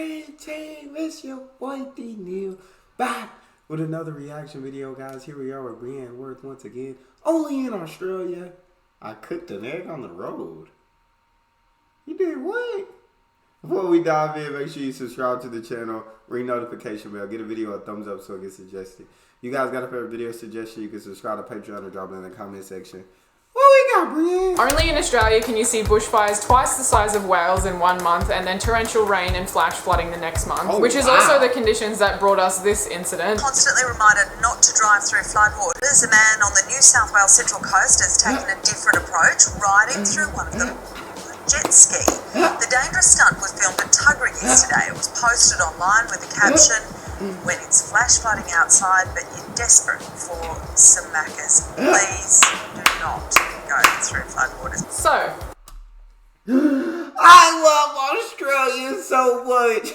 Dream Team, it's your boy D Neal back with another reaction video, guys. Here we are with Brienne Worth once again, only in Australia. I cooked an egg on the road. You did what? Before we dive in, make sure you subscribe to the channel, ring notification bell, get a video a thumbs up so it gets suggested. You guys got a favorite video suggestion, you can subscribe to Patreon or drop it in the comment section. What we got, Brienne? Only in Australia can you see bushfires twice the size of Wales in 1 month and then torrential rain and flash flooding the next month, which is also the conditions that brought us this incident. Constantly reminded not to drive through floodwaters, a man on the New South Wales Central Coast has taken a different approach, riding through one of them on a jet ski. The dangerous stunt was filmed at Tuggerah yesterday. It was posted online with the caption, "When it's flash flooding outside but you're desperate for some Maccas, please do not go through floodwaters." So, I love Australia so much.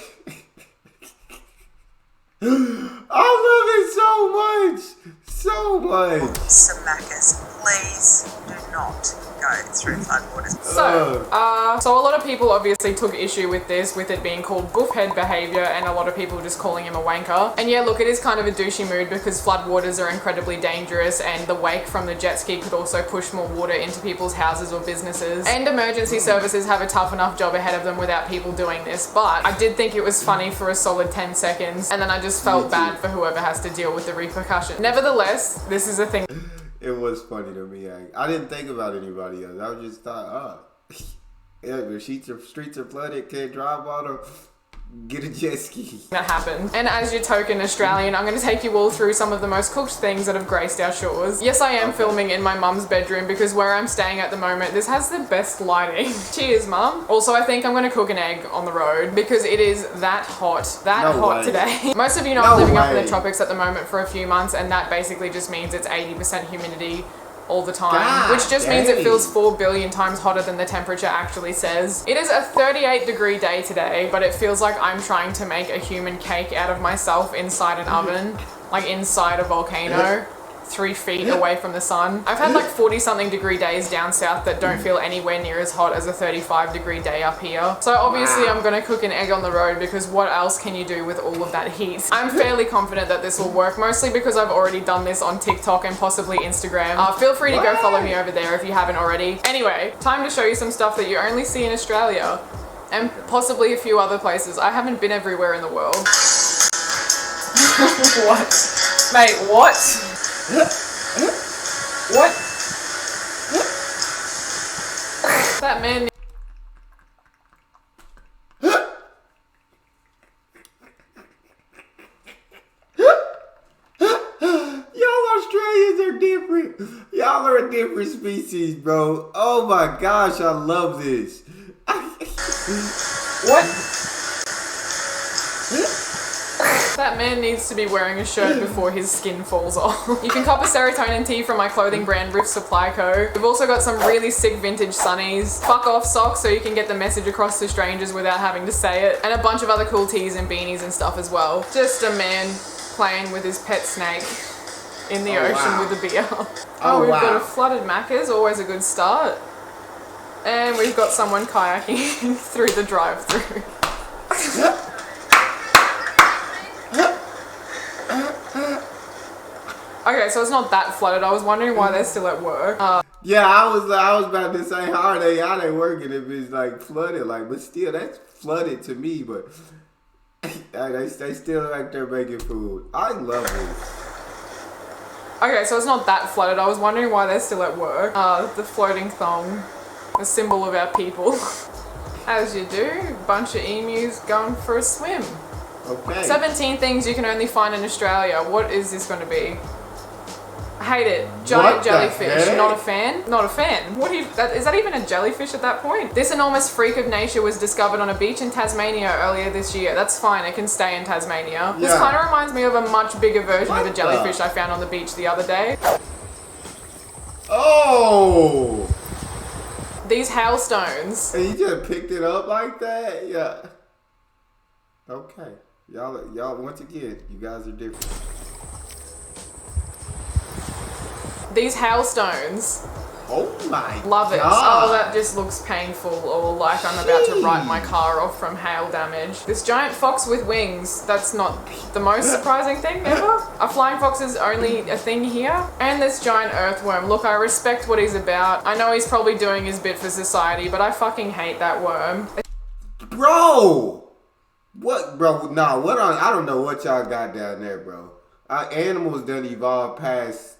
I love it so much. So much. Some Maccas, please do not go through floodwaters. So a lot of people obviously took issue with this, with it being called buffhead behaviour, and a lot of people just calling him a wanker. And yeah, look, it is kind of a douchey mood because floodwaters are incredibly dangerous, and the wake from the jet ski could also push more water into people's houses or businesses. And emergency services have a tough enough job ahead of them without people doing this. But I did think it was funny for a solid 10 seconds, and then I just felt bad for whoever has to deal with the repercussion. Nevertheless, this is a thing. It was funny to me. I didn't think about anybody else. I just thought, yeah, the streets are flooded, can't drive on them, get a jet ski. That happened. And as your token Australian, I'm going to take you all through some of the most cooked things that have graced our shores. Yes, I am filming in my mum's bedroom because where I'm staying at the moment, this has the best lighting. Cheers, mum. Also, I think I'm going to cook an egg on the road because it is that hot today. Most of you know I'm living up in the tropics at the moment for a few months, and that basically just means it's 80% humidity all the time, which just means it feels 4 billion times hotter than the temperature actually says. It is a 38-degree day today, but it feels like I'm trying to make a human cake out of myself inside an oven, like inside a volcano, 3 feet away from the sun. I've had like 40-something degree days down south that don't feel anywhere near as hot as a 35-degree day up here. So obviously I'm gonna cook an egg on the road because what else can you do with all of that heat? I'm fairly confident that this will work, mostly because I've already done this on TikTok and possibly Instagram. Feel free to go follow me over there if you haven't already. Anyway, time to show you some stuff that you only see in Australia and possibly a few other places. I haven't been everywhere in the world. What? Mate, what? What? That man. Y'all Australians are different. Y'all are a different species, bro. Oh my gosh, I love this. What? That man needs to be wearing a shirt before his skin falls off. You can cop a serotonin tee from my clothing brand Rift Supply Co. We've also got some really sick vintage sunnies, fuck off socks so you can get the message across to strangers without having to say it, and a bunch of other cool tees and beanies and stuff as well. Just a man playing with his pet snake in the ocean with a beer. We've got a flooded Macca's, always a good start. And we've got someone kayaking through the drive-thru. Okay, so it's not that flooded. I was wondering why they're still at work. Yeah, I was about to say how they working if it's like flooded, like, but still that's flooded to me. But they still like they're making food. I love this. Okay, so it's not that flooded. I was wondering why they're still at work. The floating thong, the symbol of our people. As you do, bunch of emus going for a swim. Okay. 17 things you can only find in Australia. What is this going to be? I hate it. Giant jellyfish. Not a fan. Not a fan. What do you? Is that even a jellyfish at that point? This enormous freak of nature was discovered on a beach in Tasmania earlier this year. That's fine. It can stay in Tasmania. This kind of reminds me of a much bigger version of a jellyfish I found on the beach the other day. Oh! These hailstones. And you just picked it up like that? Yeah. Okay. Y'all, once again, you guys are different. These hailstones Oh my Love it. God. Oh, that just looks painful, or like I'm about to write my car off from hail damage. This giant fox with wings, that's not the most surprising thing ever. A flying fox is only a thing here. And this giant earthworm. Look, I respect what he's about. I know he's probably doing his bit for society, but I fucking hate that worm. Bro! What, bro? Nah, what on? I don't know what y'all got down there, bro. Animals done evolved past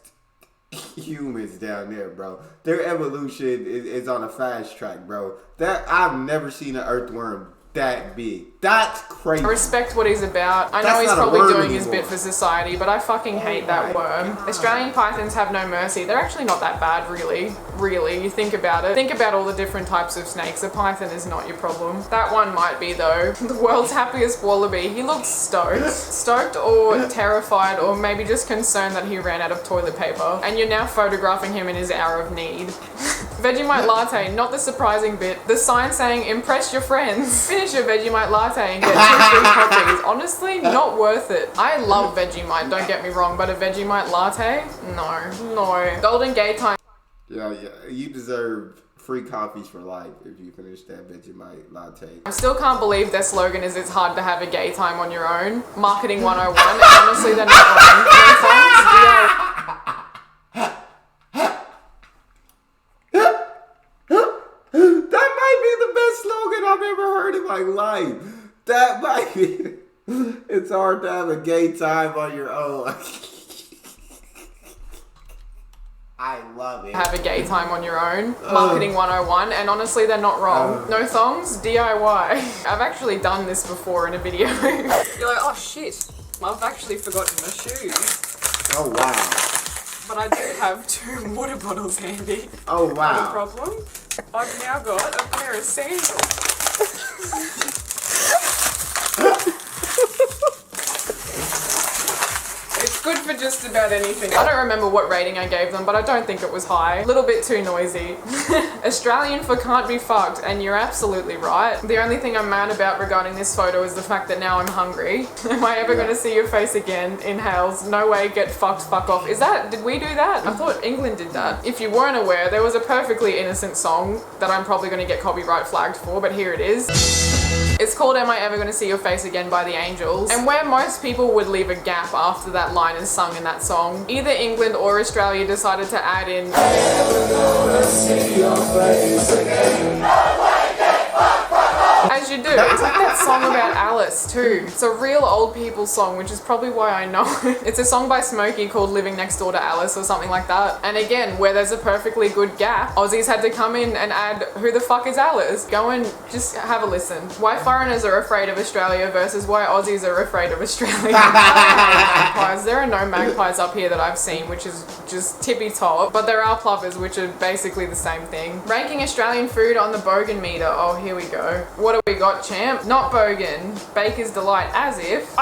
humans down there, bro. Their evolution is on a fast track, bro. I've never seen an earthworm that big. That's crazy. I respect what he's about. I know That's he's not a probably worm doing his anymore. bit for society, but I fucking hate that worm. Australian pythons have no mercy. They're actually not that bad, really. Really, you think about it. Think about all the different types of snakes. A python is not your problem. That one might be, though. The world's happiest wallaby. He looks stoked. Stoked or terrified, or maybe just concerned that he ran out of toilet paper. And you're now photographing him in his hour of need. Vegemite latte, not the surprising bit. The sign saying, impress your friends. Finish your Vegemite latte and get 2 free copies. Honestly, not worth it. I love Vegemite, don't get me wrong, but a Vegemite latte? No. Golden Gay Time. Yeah, you deserve free coffees for life if you finish that Vegemite latte. I still can't believe their slogan is it's hard to have a gay time on your own. Marketing 101, and honestly they're not wrong. No thanks, That might be the best slogan I've ever heard in my life. That might be. It's hard to have a gay time on your own. I love it. have a gay time on your own. Marketing 101, and honestly they're not wrong. No thongs, DIY. I've actually done this before in a video. You're like, oh shit, I've actually forgotten my shoes. Oh wow. But I do have 2 water bottles handy. Oh Not a wow. problem. I've now got a pair of sandals. It's good for just about anything. I don't remember what rating I gave them, but I don't think it was high. A little bit too noisy. Australian for can't be fucked, and you're absolutely right. The only thing I'm mad about regarding this photo is the fact that now I'm hungry. Am I ever going to see your face again? Inhales. No way, get fucked, fuck off. Did we do that? I thought England did that. If you weren't aware, there was a perfectly innocent song that I'm probably going to get copyright flagged for, but here it is. It's called Am I Ever Gonna See Your Face Again by the Angels. And where most people would leave a gap after that line is sung in that song, either England or Australia decided to add in as you do. It's like that song about Alice too. It's a real old people song, which is probably why I know it. It's a song by Smokey called Living Next Door to Alice or something like that. And again, where there's a perfectly good gap, Aussies had to come in and add who the fuck is Alice? Go and just have a listen. Why foreigners are afraid of Australia versus why Aussies are afraid of Australia. Magpies. There are no magpies up here that I've seen, which is just tippy top. But there are plovers, which are basically the same thing. Ranking Australian food on the Bogan meter. Oh, here we go. What do we got, champ? Not Bogan. Baker's Delight, as if.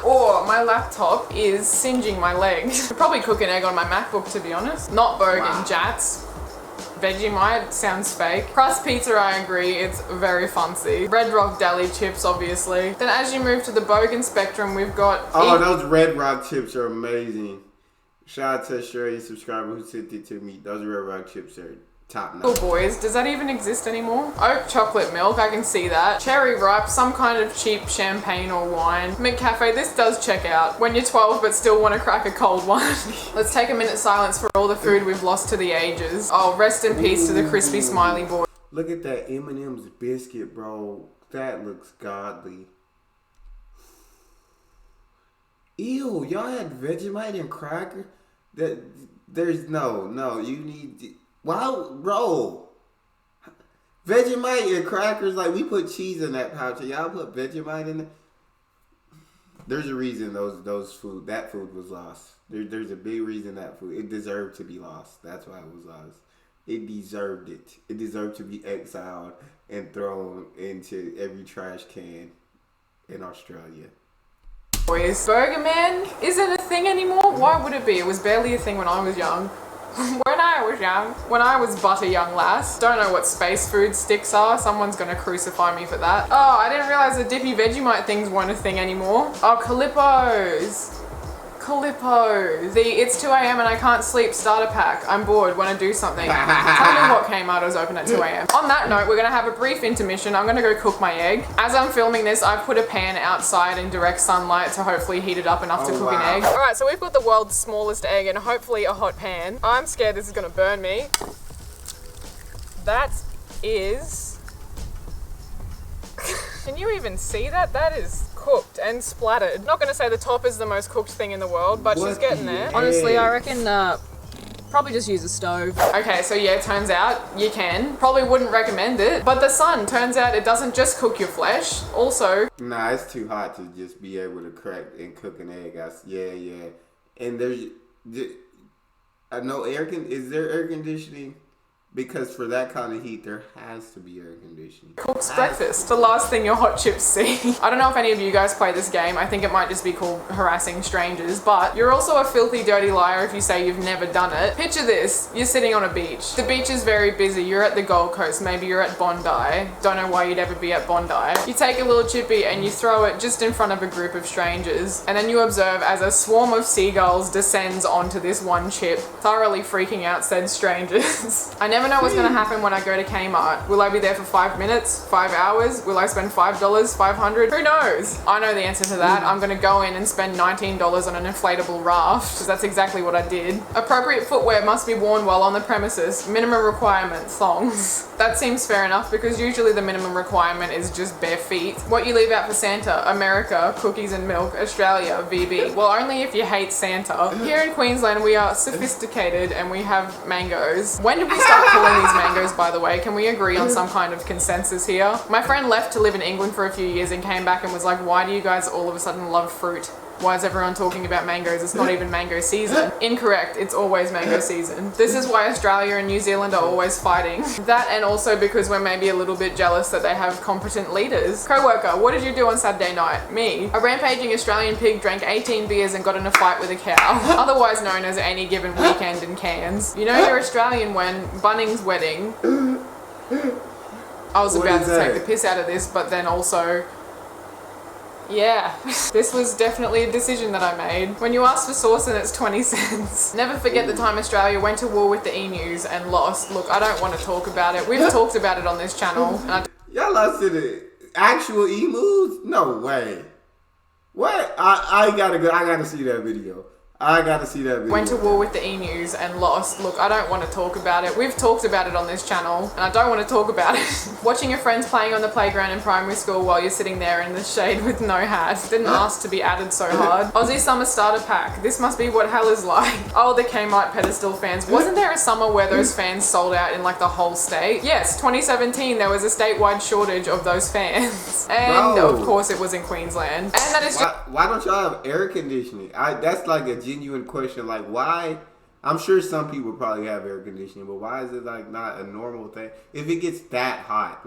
Or my laptop is singeing my legs. I'd probably cook an egg on my MacBook, to be honest. Not Bogan, Wow. Jats. Vegemite sounds fake. Crust pizza, I agree, it's very fancy. Red Rock deli chips, obviously. Then as you move to the Bogan spectrum, we've got... Oh, those Red Rock chips are amazing. Shout out to a Australian subscriber who sent it to me. Those Red Rock chips are top notch. Oh boys, does that even exist anymore? Oat chocolate milk, I can see that. Cherry ripe, some kind of cheap champagne or wine. McCafe, this does check out. When you're 12 but still want to crack a cold one. Let's take a minute silence for all the food we've lost to the ages. Oh, rest in peace to the crispy smiley boy. Look at that M&M's biscuit, bro. That looks godly. Ew, y'all had Vegemite and cracker? You need... Wow, bro. Vegemite and crackers, like we put cheese in that pouch. Y'all put Vegemite in it. There's a reason that food was lost. There's a big reason it deserved to be lost. That's why it was lost. It deserved it. It deserved to be exiled and thrown into every trash can in Australia. Boys, Burger Man isn't a thing anymore. Why would it be? It was barely a thing when I was young. When I was but a young lass. Don't know what space food sticks are. Someone's gonna crucify me for that. Oh, I didn't realize the dippy Vegemite things weren't a thing anymore. Oh, Calippo's. Calippo. It's 2 a.m. and I can't sleep starter pack. I'm bored, want to do something. Tell me what Kmart is open at 2 a.m. On that note, we're going to have a brief intermission. I'm going to go cook my egg. As I'm filming this, I've put a pan outside in direct sunlight to hopefully heat it up enough to cook an egg. Alright, so we've got the world's smallest egg and hopefully a hot pan. I'm scared this is going to burn me. That is... Can you even see that? That is cooked and splattered. Not going to say the top is the most cooked thing in the world, but she's getting there. Honestly, I reckon probably just use a stove. Okay, so yeah, it turns out you can. Probably wouldn't recommend it, but the sun, turns out it doesn't just cook your flesh, also... Nah, it's too hot to just be able to crack and cook an egg. Yeah. And there's... Is there air conditioning? Because for that kind of heat, there has to be air conditioning. Cooks breakfast. The last thing your hot chips see. I don't know if any of you guys play this game. I think it might just be called harassing strangers, but you're also a filthy, dirty liar if you say you've never done it. Picture this. You're sitting on a beach. The beach is very busy. You're at the Gold Coast. Maybe you're at Bondi. Don't know why you'd ever be at Bondi. You take a little chippy and you throw it just in front of a group of strangers. And then you observe as a swarm of seagulls descends onto this one chip, thoroughly freaking out said strangers. I never know what's going to happen when I go to Kmart. Will I be there for 5 minutes? 5 hours? Will I spend $5? $500? Who knows? I know the answer to that. I'm going to go in and spend $19 on an inflatable raft, because that's exactly what I did. Appropriate footwear must be worn while on the premises. Minimum requirement, thongs. That seems fair enough, because usually the minimum requirement is just bare feet. What you leave out for Santa? America, cookies and milk. Australia, VB. Well, only if you hate Santa. Here in Queensland, we are sophisticated and we have mangoes. When did we start calling these mangoes, by the way? Can we agree on some kind of consensus here? My friend left to live in England for a few years and came back and was like, why do you guys all of a sudden love fruit? Why is everyone talking about mangoes? It's not even mango season. Incorrect, it's always mango season. This is why Australia and New Zealand are always fighting. That, and also because we're maybe a little bit jealous that they have competent leaders. Co-worker, what did you do on Saturday night? Me. A rampaging Australian pig drank 18 beers and got in a fight with a cow. Otherwise known as any given weekend in Cairns. You know you're Australian when Bunnings wedding. I was about to take the piss out of this, but then also... Yeah, this was definitely a decision that I made. When you ask for sauce and it's 20 cents. Never forget the time Australia went to war with the emus and lost. Look, I don't want to talk about it. We've talked about it on this channel. And Y'all lost to the actual emus? No way. What? I gotta see that video. Went to war with the emus and lost. Look, I don't want to talk about it. We've talked about it on this channel and I don't want to talk about it. Watching your friends playing on the playground in primary school while you're sitting there in the shade with no hat. Didn't ask to be added so hard. Aussie summer starter pack. This must be what hell is like. Oh, the Kmart pedestal fans. Wasn't there a summer where those fans sold out in like the whole state? Yes, 2017 there was a statewide shortage of those fans. And of course it was in Queensland. And that is why don't y'all have air conditioning? That's like a genuine question. Like, why? I'm sure some people probably have air conditioning, but why is it like not a normal thing? If it gets that hot,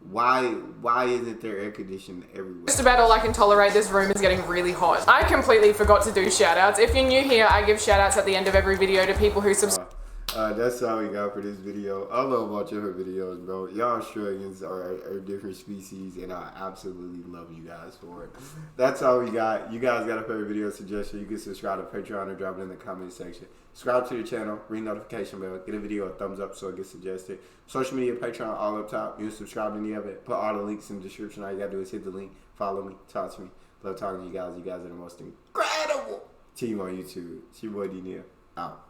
why isn't there air conditioning everywhere? Just about all I can tolerate. This room is getting really hot. I completely forgot to do shout outs. If you're new here, I give shout outs at the end of every video to people who subscribe. That's all we got for this video. I love watching her videos, bro. Y'all Australians are a different species, and I absolutely love you guys for it. That's all we got. You guys got a favorite video suggestion? You can subscribe to Patreon or drop it in the comment section. Subscribe to the channel, ring notification bell, get a video a thumbs up so it gets suggested. Social media, Patreon, all up top. You can subscribe to any of it. Put all the links in the description. All you gotta do is hit the link, follow me, talk to me. Love talking to you guys. You guys are the most incredible team on YouTube. It's your boy D Neal. Out.